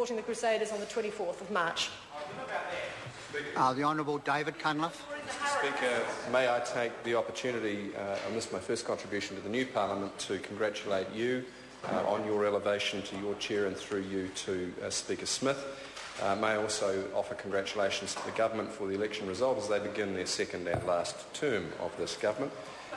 supporting the Crusaders on the 24th of March. The Honourable David Cunliffe. Speaker, may I take the opportunity on this, my first contribution to the new Parliament, to congratulate you on your elevation to your chair and through you to Speaker Smith. May I also offer congratulations to the government for the election result as they begin their second and last term of this government.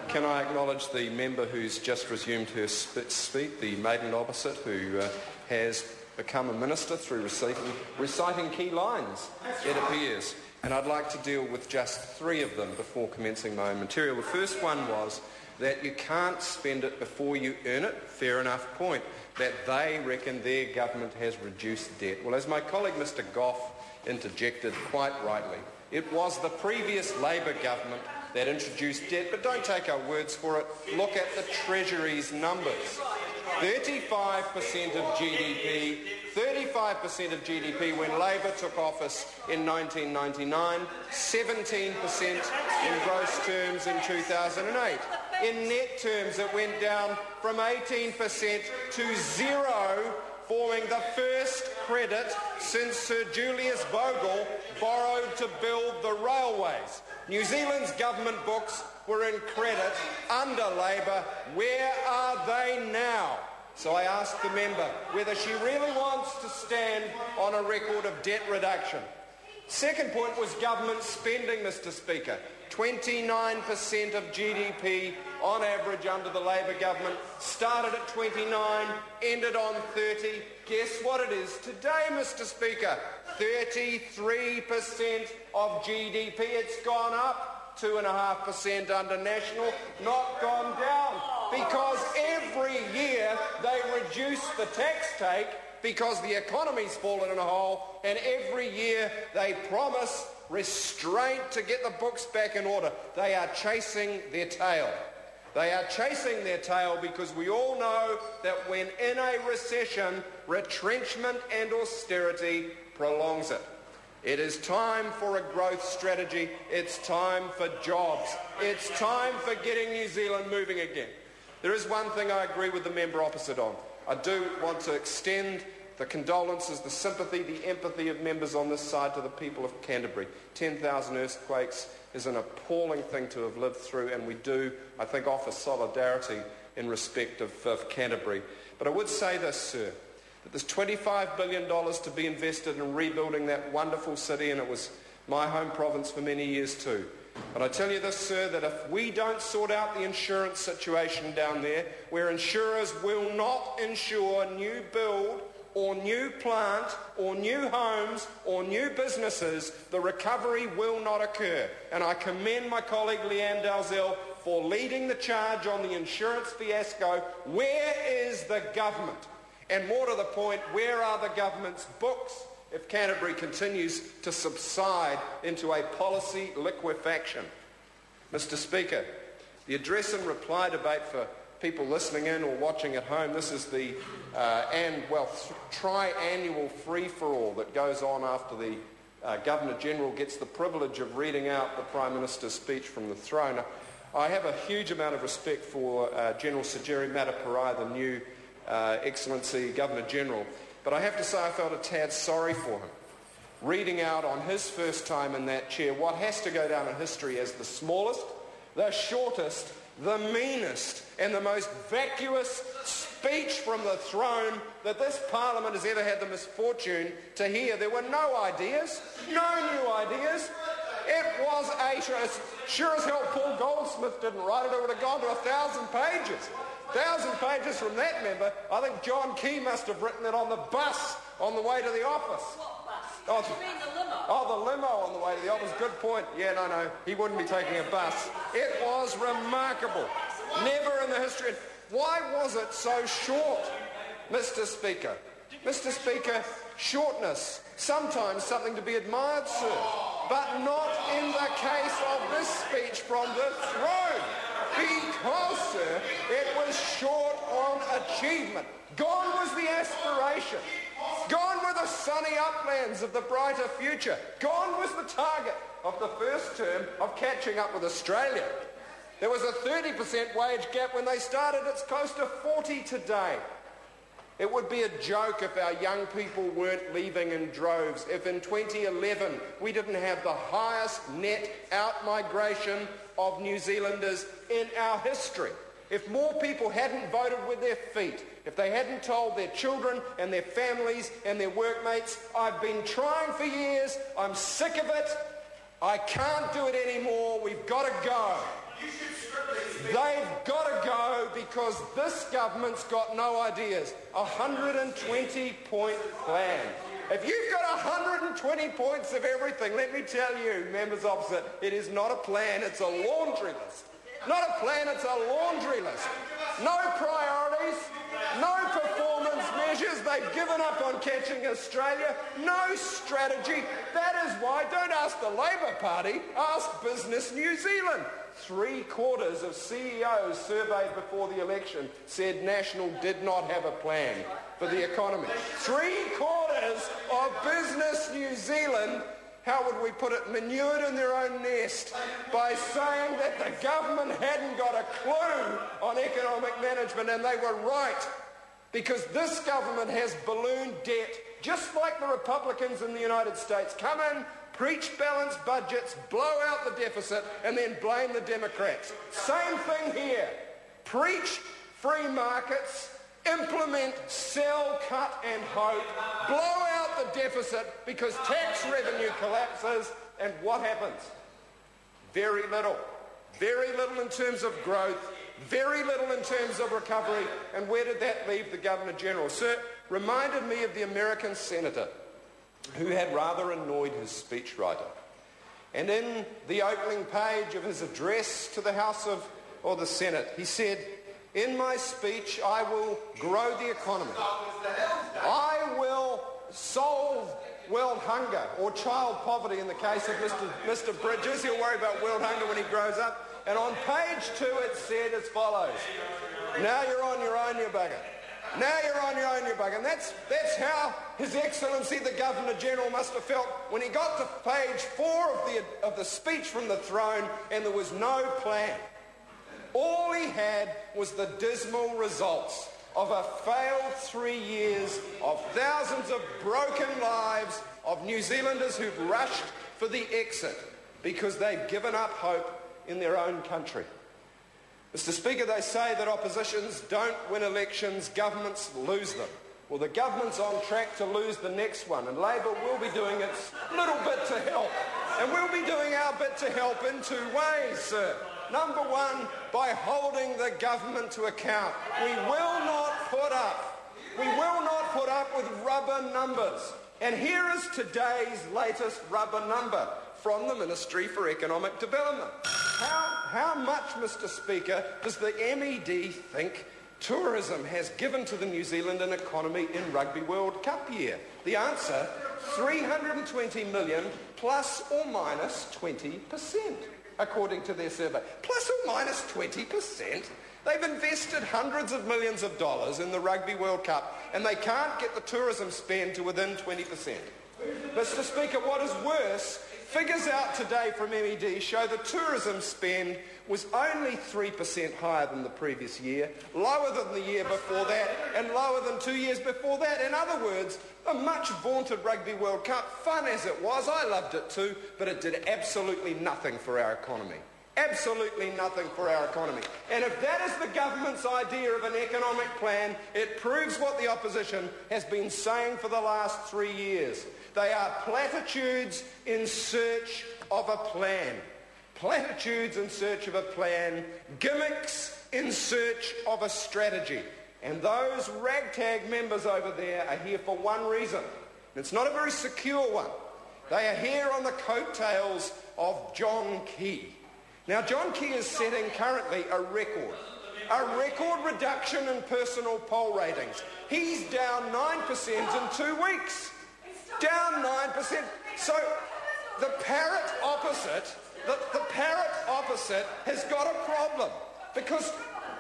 Can I acknowledge the member who's just resumed her speech, the maiden opposite, who has become a minister through reciting key lines, it appears. And I'd like to deal with just three of them before commencing my own material. The first one was that you can't spend it before you earn it. Fair enough point. That they reckon their government has reduced debt. Well, as my colleague Mr Goff interjected quite rightly, it was the previous Labour government that introduced debt, but don't take our words for it. Look at the Treasury's numbers. 35% of GDP, 35% of GDP when Labour took office in 1999, 17% in gross terms in 2008. In net terms, it went down from 18% to zero, forming the first credit since Sir Julius Bogle borrowed to build the railways. New Zealand's government books were in credit under Labour. Where are they now? So I ask the member whether she really wants to stand on a record of debt reduction. Second point was government spending, Mr Speaker. 29% of GDP on average under the Labour government, started at 29, ended on 30. Guess what it is today, Mr Speaker? 33% of GDP. It's gone up 2.5% under national, not gone down. Because every year they reduce the tax take because the economy's fallen in a hole, and every year they promise restraint to get the books back in order. They are chasing their tail. They are chasing their tail because we all know that when in a recession, retrenchment and austerity prolongs it. It is time for a growth strategy. It's time for jobs. It's time for getting New Zealand moving again. There is one thing I agree with the member opposite on. I do want to extend the condolences, the sympathy, the empathy of members on this side to the people of Canterbury. 10,000 earthquakes is an appalling thing to have lived through, and we do, I think, offer solidarity in respect of Canterbury. But I would say this, sir, that there's $25 billion to be invested in rebuilding that wonderful city, and it was my home province for many years too. But I tell you this, sir, that if we don't sort out the insurance situation down there, where insurers will not insure new build or new plant or new homes or new businesses, the recovery will not occur. And I commend my colleague Leanne Dalzell for leading the charge on the insurance fiasco. Where is the government? And more to the point, where are the government's books if Canterbury continues to subside into a policy liquefaction? Mr Speaker, the address and reply debate for people listening in or watching at home, this is the triannual free-for-all that goes on after the Governor-General gets the privilege of reading out the Prime Minister's speech from the throne. I have a huge amount of respect for General Sir Jerry Mataparai, the new Excellency Governor-General, but I have to say I felt a tad sorry for him, reading out on his first time in that chair what has to go down in history as the smallest, the shortest, the meanest and the most vacuous speech from the throne that this Parliament has ever had the misfortune to hear. There were no ideas, no new ideas. It was sure as hell Paul Goldsmith didn't write it. It would have gone to 1,000 pages. 1,000 pages from that member. I think John Key must have written it on the bus on the way to the office. What bus? You mean the limo? Oh, the limo on the way to the office. Good point. Yeah, no, he wouldn't be taking a bus. It was remarkable. Never in the history. Why was it so short, Mr Speaker? Mr Speaker, shortness, sometimes something to be admired, sir, but not in the case of this speech from the throne. Because, sir, it was short on achievement. Gone was the aspiration. Gone were the sunny uplands of the brighter future. Gone was the target of the first term of catching up with Australia. There was a 30% wage gap when they started. It's close to 40 today. It would be a joke if our young people weren't leaving in droves, if in 2011 we didn't have the highest net out-migration of New Zealanders in our history. If more people hadn't voted with their feet, if they hadn't told their children and their families and their workmates, I've been trying for years, I'm sick of it, I can't do it anymore, we've got to go. They've got to go because this government's got no ideas. A 120-point plan. If you've got 120 points of everything, let me tell you, members opposite, it is not a plan, it's a laundry list. Not a plan, it's a laundry list. No priorities, no performance measures. They've given up on catching Australia. No strategy. That is why, don't ask the Labour Party, ask Business New Zealand. 3/4 of CEOs surveyed before the election said National did not have a plan for the economy. 3/4 of Business New Zealand, how would we put it, manured in their own nest by saying that the government hadn't got a clue on economic management, and they were right, because this government has ballooned debt, just like the Republicans in the United States. Come in, preach balanced budgets, blow out the deficit, and then blame the Democrats. Same thing here. Preach free markets, implement sell, cut and hope, blow out the deficit because tax revenue collapses, and what happens? Very little. Very little in terms of growth, very little in terms of recovery. And where did that leave the Governor-General? Sir, reminded me of the American senator who had rather annoyed his speechwriter. And in the opening page of his address to the House or the Senate, he said, "In my speech, I will grow the economy. I will solve world hunger or child poverty in the case of Mr. Bridges. He'll worry about world hunger when he grows up." And on page 2 it said as follows, "Now you're on your own, you bugger. Now you're on your own, you bugger." And that's how His Excellency the Governor-General must have felt when he got to page 4 of the speech from the throne and there was no plan. All he had was the dismal results of a failed 3 years, of thousands of broken lives, of New Zealanders who've rushed for the exit because they've given up hope in their own country. Mr. Speaker, they say that oppositions don't win elections, governments lose them. Well, the government's on track to lose the next one, and Labour will be doing its little bit to help. And we'll be doing our bit to help in 2 ways, sir. Number one, by holding the government to account. We will not put up with rubber numbers. And here is today's latest rubber number from the Ministry for Economic Development. How much, Mr. Speaker, does the MED think tourism has given to the New Zealand economy in Rugby World Cup year? The answer, 320 million plus or minus 20%, according to their survey. Plus or minus 20%? They've invested hundreds of millions of dollars in the Rugby World Cup and they can't get the tourism spend to within 20%. Mr. Speaker, what is worse, figures out today from MED show the tourism spend was only 3% higher than the previous year, lower than the year before that, and lower than 2 years before that. In other words, the much vaunted Rugby World Cup, fun as it was, I loved it too, but it did absolutely nothing for our economy. Absolutely nothing for our economy. And if that is the government's idea of an economic plan, it proves what the opposition has been saying for the last 3 years. They are platitudes in search of a plan. Platitudes in search of a plan. Gimmicks in search of a strategy. And those ragtag members over there are here for one reason. It's not a very secure one. They are here on the coattails of John Key. Now, John Key is setting currently a record reduction in personal poll ratings. He's down 9% in 2 weeks. Down 9%. So the parrot opposite has got a problem because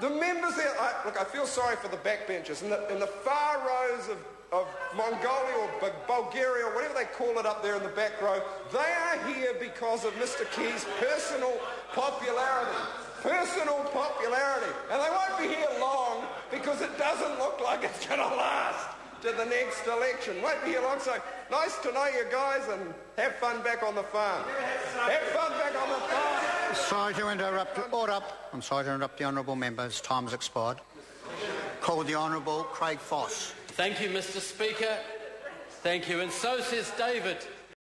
the members there, look, I feel sorry for the backbenchers. In the far rows of Mongolia or Bulgaria or whatever they call it up there in the back row, they are here because of Mr. Key's personal popularity. personal popularity. And they won't be here long because it doesn't look like it's going to last to the next election. Won't be here long, so nice to know you guys and have fun back on the farm. Have fun back on the farm. Sorry to interrupt. Order. I'm sorry to interrupt the honourable member. His time has expired. Call the Honourable Craig Foss. Thank you, Mr. Speaker. Thank you. And so says David.